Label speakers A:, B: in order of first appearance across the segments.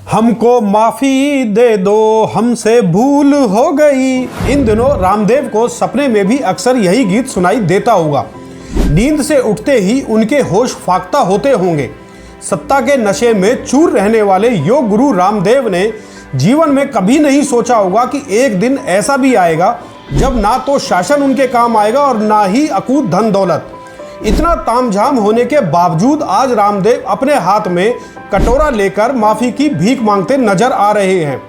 A: हमको माफी दे दो, हमसे भूल हो गई। इन दिनों रामदेव को सपने में भी अक्सर यही गीत सुनाई देता होगा। नींद से उठते ही उनके होश फाख्ता होते होंगे। सत्ता के नशे में चूर रहने वाले योग गुरु रामदेव ने जीवन में कभी नहीं सोचा होगा कि एक दिन ऐसा भी आएगा जब ना तो शासन उनके काम आएगा और ना ही अकूत धन दौलत। इतना तामझाम होने के बावजूद आज रामदेव अपने हाथ में कटोरा लेकर माफी की भीख मांगते नजर आ रहे हैं।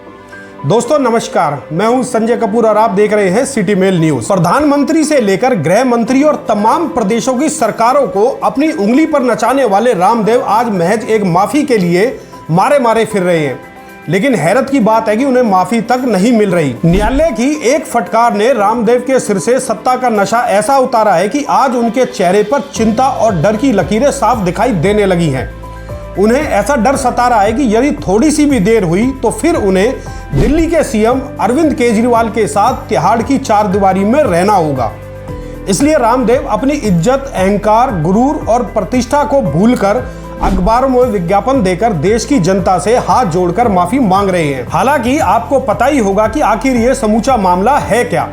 A: दोस्तों नमस्कार, मैं हूं संजय कपूर और आप देख रहे हैं सिटी मेल न्यूज। प्रधानमंत्री से लेकर गृह मंत्री और तमाम प्रदेशों की सरकारों को अपनी उंगली पर नचाने वाले रामदेव आज महज एक माफी के लिए मारे मारे फिर रहे हैं। लेकिन हैरत की बात है कि उन्हें माफी तक नहीं मिल रही। न्यायालय की एक फटकार ने रामदेव के सिर से सत्ता का नशा ऐसा उतारा है कि आज उनके चेहरे पर चिंता और डर की लकीरें साफ दिखाई देने लगी हैं। उन्हें ऐसा डर सता रहा है कि यदि थोड़ी सी भी देर हुई तो फिर उन्हें दिल्ली के सीएम अरविंद केजरीवाल के साथ तिहाड़ की चारदीवारी में रहना होगा। इसलिए रामदेव अपनी इज्जत, अहंकार, गुरूर और प्रतिष्ठा को भूलकर अखबारों में विज्ञापन देकर देश की जनता से हाथ जोड़कर माफी मांग रहे हैं। हालांकि आपको पता ही होगा कि आखिर ये समूचा मामला है क्या।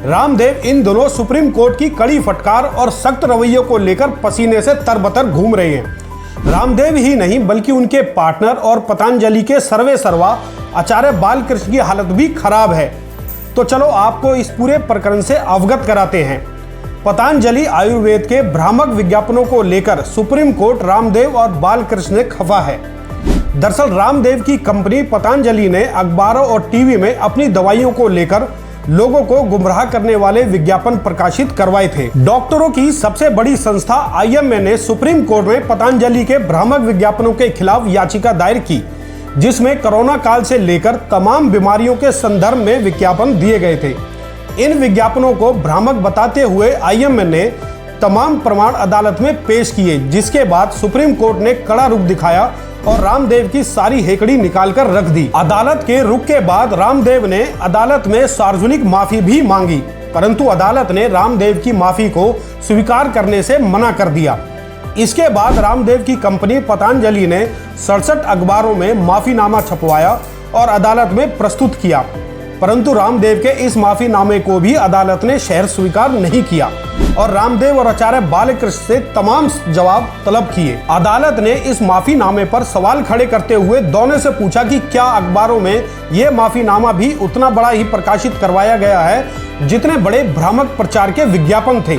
A: रामदेव इन दोनों सुप्रीम कोर्ट की कड़ी फटकार और सख्त रवैये को लेकर पसीने से तरबतर घूम रहे हैं। रामदेव ही नहीं बल्कि उनके पार्टनर और पतंजलि के सर्वे सर्वा आचार्य बालकृष्ण की हालत भी खराब है। तो चलो आपको इस पूरे प्रकरण से अवगत कराते हैं। पतंजलि आयुर्वेद के भ्रामक विज्ञापनों को लेकर सुप्रीम कोर्ट रामदेव और बालकृष्ण ने खफा है। दरअसल रामदेव की कंपनी पतंजलि ने अखबारों और टीवी में अपनी दवाइयों को लेकर लोगों को गुमराह करने वाले विज्ञापन प्रकाशित करवाए थे। डॉक्टरों की सबसे बड़ी संस्था IMA ने सुप्रीम कोर्ट में पतंजलि के भ्रामक विज्ञापनों के खिलाफ याचिका दायर की, जिसमें कोरोना काल से लेकर तमाम बीमारियों के संदर्भ में विज्ञापन दिए गए थे। इन विज्ञापनों को भ्रामक बताते हुए IMA ने तमाम प्रमाण अदालत में पेश किए, जिसके बाद सुप्रीम कोर्ट ने कड़ा रुख दिखाया और रामदेव की सारी हेकड़ी निकालकर रख दी। अदालत के रुख के बाद रामदेव ने अदालत में सार्वजनिक माफी भी मांगी, परंतु अदालत ने रामदेव की माफी को स्वीकार करने से मना कर दिया। इसके बाद रामदेव की कंपनी पतंजलि ने 67 अखबारों में माफीनामा छपवाया और अदालत में प्रस्तुत किया, परंतु रामदेव के इस माफीनामे को भी अदालत ने शहर स्वीकार नहीं किया और रामदेव और आचार्य बालकृष्ण से तमाम जवाब तलब किए। अदालत ने इस माफीनामे पर सवाल खड़े करते हुए दोनों से पूछा कि क्या अखबारों में यह माफीनामा भी उतना बड़ा ही प्रकाशित करवाया गया है जितने बड़े भ्रामक प्रचार के विज्ञापन थे।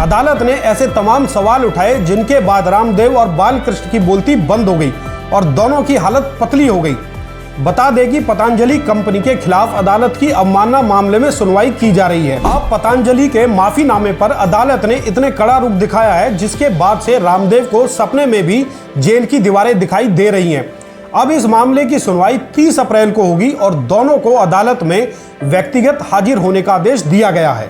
A: अदालत ने ऐसे तमाम सवाल उठाए, जिनके बाद रामदेव और बालकृष्ण की बोलती बंद हो गई और दोनों की हालत पतली हो गई। बता दें कि पतंजलि कंपनी के खिलाफ अदालत की अवमानना मामले में सुनवाई की जा रही है। अब पतंजलि के माफीनामे पर अदालत ने इतने कड़ा रुख दिखाया है, जिसके बाद से रामदेव को सपने में भी जेल की दीवारें दिखाई दे रही हैं। अब इस मामले की सुनवाई 30 अप्रैल को होगी और दोनों को अदालत में व्यक्तिगत हाजिर होने का आदेश दिया गया है।